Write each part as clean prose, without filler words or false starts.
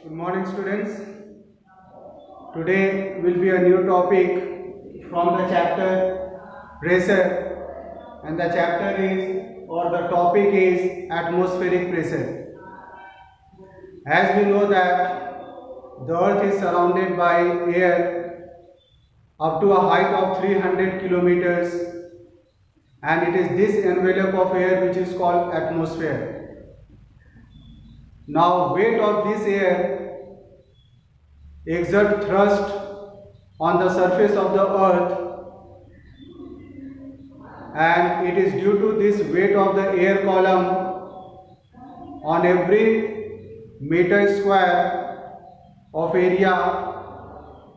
Good morning, students. Today will be a new topic from the chapter pressure, and the chapter is or the topic is atmospheric pressure. As we know that the earth is surrounded by air up to a height of 300 kilometers, and it is this envelope of air which is called atmosphere. Now weight of this air exert thrust on the surface of the earth, and it is due to this weight of the air column on every meter square of area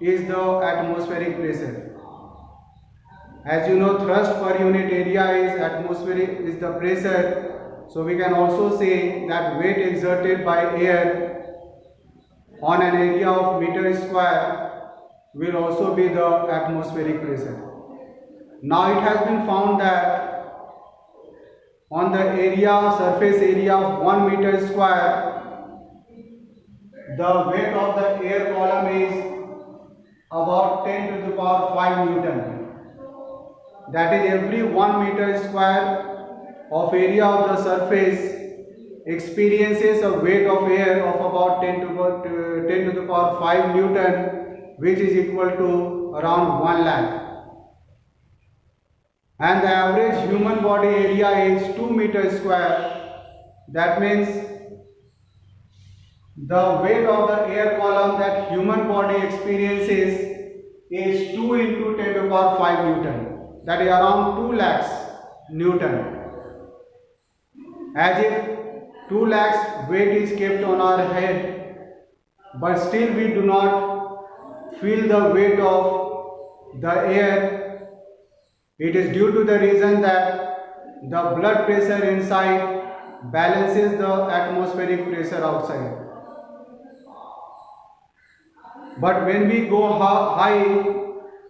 is the atmospheric pressure. As you know, thrust per unit area is atmospheric is the pressure, so we can also say that weight exerted by air on an area of meter square will also be the atmospheric pressure. Now it has been found that on the surface area of 1 meter square, the weight of the air column is about 10 to the power 5 Newton. That is, every 1 meter square of area of the surface experiences a weight of air of about 10 to the power 5 Newton, which is equal to around 1 lakh. And the average human body area is 2 meters square. That means the weight of the air column that human body experiences is 2 into 10 to the power 5 Newton. That is around 2 lakhs Newton. As if 2 lakhs weight is kept on our head, but still we do not feel the weight of the air. It is due to the reason that the blood pressure inside balances the atmospheric pressure outside. But when we go high,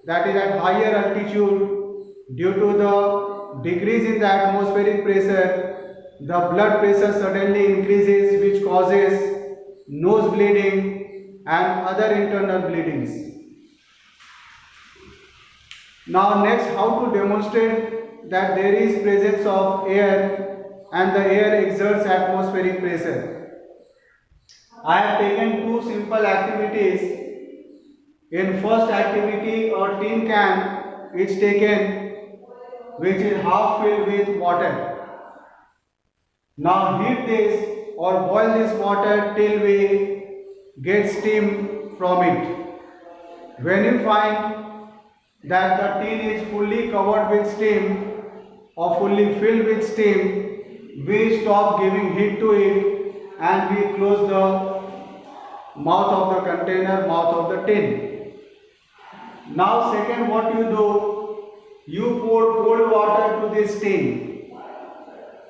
that is at higher altitude, due to the decrease in the atmospheric pressure, the blood pressure suddenly increases, which causes nose bleeding and other internal bleedings. Now next, how to demonstrate that there is presence of air and the air exerts atmospheric pressure. I have taken two simple activities. In first activity, a tin can is taken which is half filled with water. Now heat this or boil this water till we get steam from it. When you find that the tin is fully covered with steam or fully filled with steam, we stop giving heat to it and we close the mouth of the container, mouth of the tin. Now second, what you do, you pour cold water to this tin.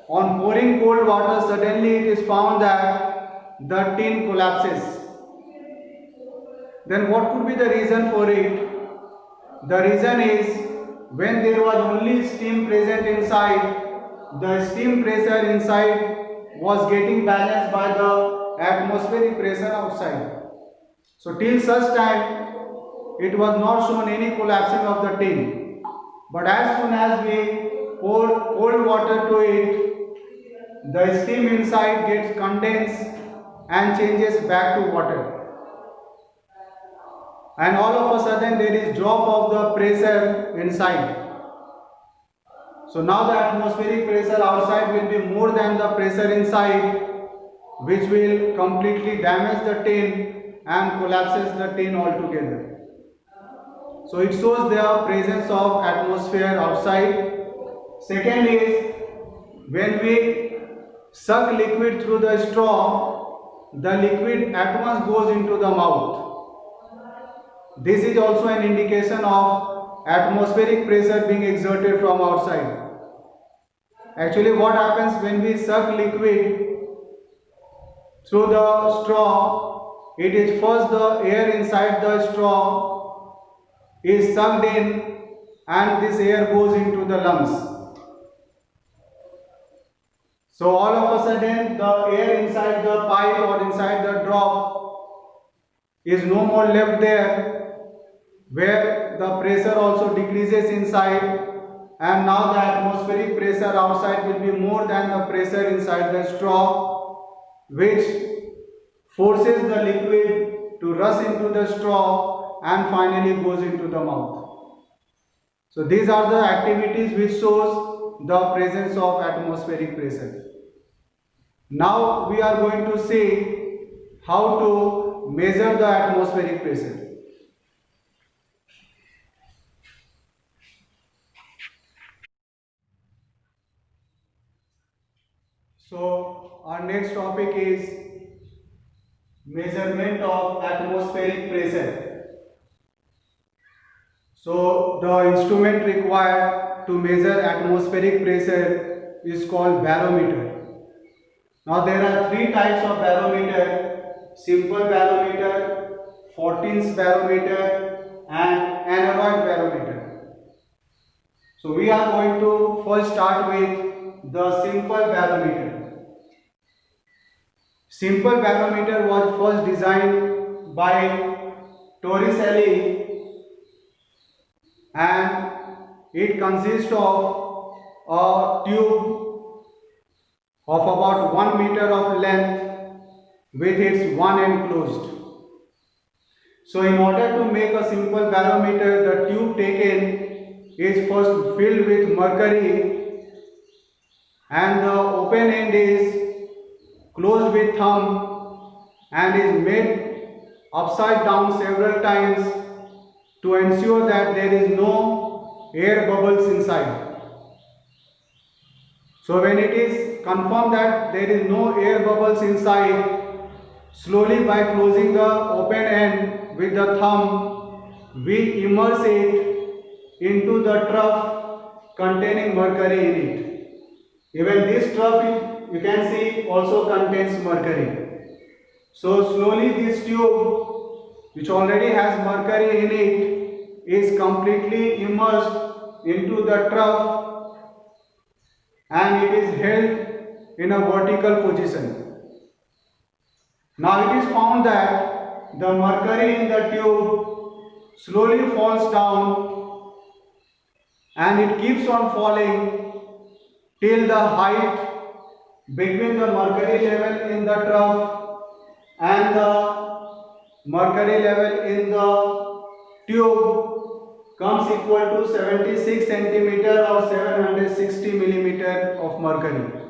On pouring cold water, suddenly it is found that the tin collapses. Then what could be the reason for it? The reason is, when there was only steam present inside, the steam pressure inside was getting balanced by the atmospheric pressure outside. So till such time, it was not shown any collapsing of the tin. But as soon as we pour cold water to it, the steam inside gets condensed and changes back to water. And all of a sudden there is drop of the pressure inside. So now the atmospheric pressure outside will be more than the pressure inside, which will completely damage the tin and collapses the tin altogether. So it shows the presence of atmosphere outside. Second is, when we suck liquid through the straw, the liquid at once goes into the mouth. This is also an indication of atmospheric pressure being exerted from outside. Actually, what happens when we suck liquid through the straw, it is first the air inside the straw is sucked in and this air goes into the lungs. So all of a sudden the air inside the pipe or inside the drop is no more left there, where the pressure also decreases inside, and now the atmospheric pressure outside will be more than the pressure inside the straw, which forces the liquid to rush into the straw and finally goes into the mouth. So these are the activities which shows the presence of atmospheric pressure. Now we are going to see how to measure the atmospheric pressure. So our next topic is measurement of atmospheric pressure. So the instrument required to measure atmospheric pressure is called barometer. Now there are three types of barometer: simple barometer, 14's barometer and aneroid barometer. So we are going to first start with the simple barometer. Simple barometer was first designed by Torricelli, and it consists of a tube of about 1 meter of length with its one end closed. So in order to make a simple barometer, the tube taken is first filled with mercury and the open end is closed with thumb and is made upside down several times to ensure that there is no air bubbles inside. So when it is confirmed that there is no air bubbles inside, slowly by closing the open end with the thumb, we immerse it into the trough containing mercury in it. Even this trough, you can see, also contains mercury. So slowly this tube, which already has mercury in it, is completely immersed into the trough and it is held in a vertical position. Now it is found that the mercury in the tube slowly falls down and it keeps on falling till the height between the mercury level in the trough and the mercury level in the tube comes equal to 76 centimeter or 760 millimeter of mercury.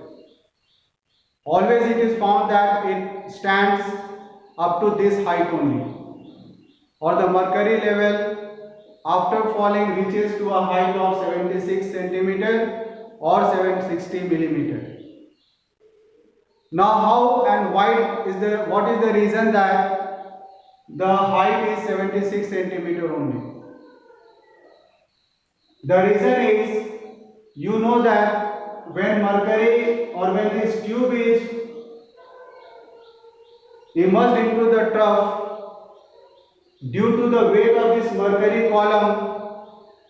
Always it is found that it stands up to this height only, or the mercury level after falling reaches to a height of 76 centimeter or 760 millimeter. Now how and what is the reason that the height is 76 centimeter only? The reason is, you know that when mercury or when this tube is immersed into the trough, due to the weight of this mercury column,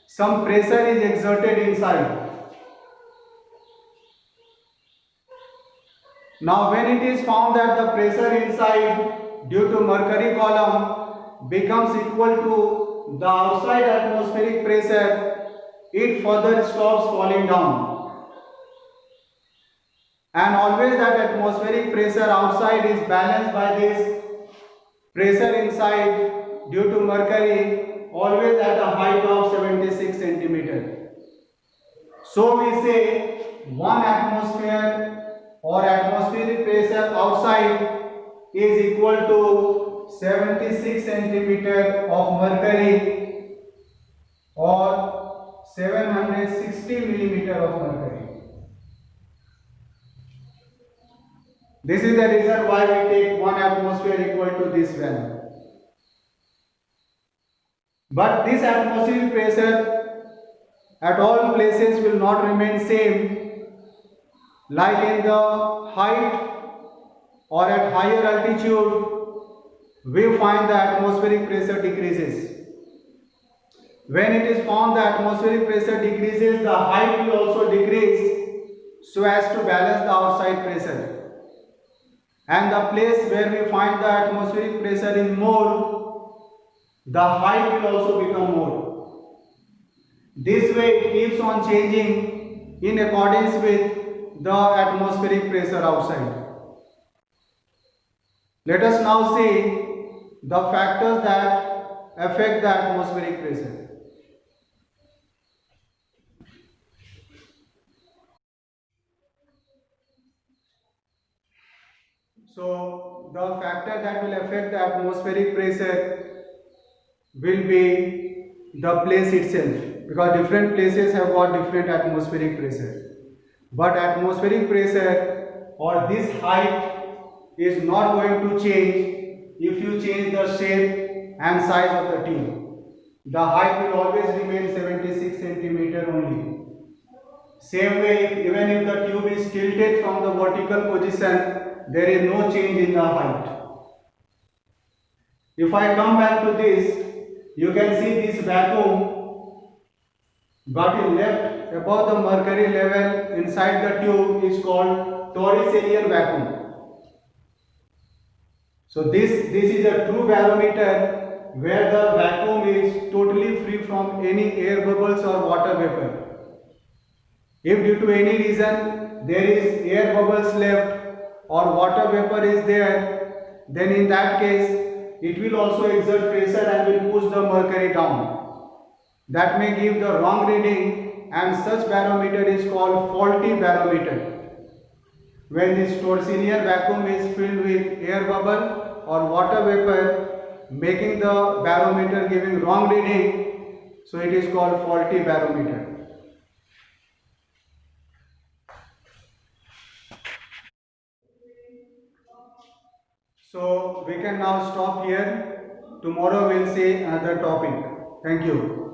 some pressure is exerted inside. Now when it is found that the pressure inside due to mercury column becomes equal to the outside atmospheric pressure, it further stops falling down. And always that atmospheric pressure outside is balanced by this pressure inside due to mercury, always at a height of 76 centimeter. So we say 1 atmosphere or atmospheric pressure outside is equal to 76 centimeter of mercury or 760 millimeter of mercury. This is the reason why we take 1 atmosphere equal to this value. But this atmospheric pressure at all places will not remain same. Like in the height or at higher altitude, we find the atmospheric pressure decreases. When it is found the atmospheric pressure decreases, the height will also decrease so as to balance the outside pressure. and the place where we find the atmospheric pressure is more, the height will also become more. This way it keeps on changing in accordance with the atmospheric pressure outside. Let us now see the factors that affect the atmospheric pressure. So the factor that will affect the atmospheric pressure will be the place itself, because different places have got different atmospheric pressure. But atmospheric pressure or this height is not going to change if you change the shape and size of the tube. The height will always remain 76 centimeter only. Same way, even if the tube is tilted from the vertical position, there is no change in the height. If I come back to this, you can see this vacuum got is left above the mercury level inside the tube is called Torricellian vacuum. So this is a true barometer where the vacuum is totally free from any air bubbles or water vapor. If due to any reason there is air bubbles left or water vapor is there, then in that case it will also exert pressure and will push the mercury down. That may give the wrong reading, and such barometer is called faulty barometer. When this Torricellian vacuum is filled with air bubble or water vapor, making the barometer giving wrong reading, so it is called faulty barometer. So we can now stop here. Tomorrow we'll see another topic. Thank you.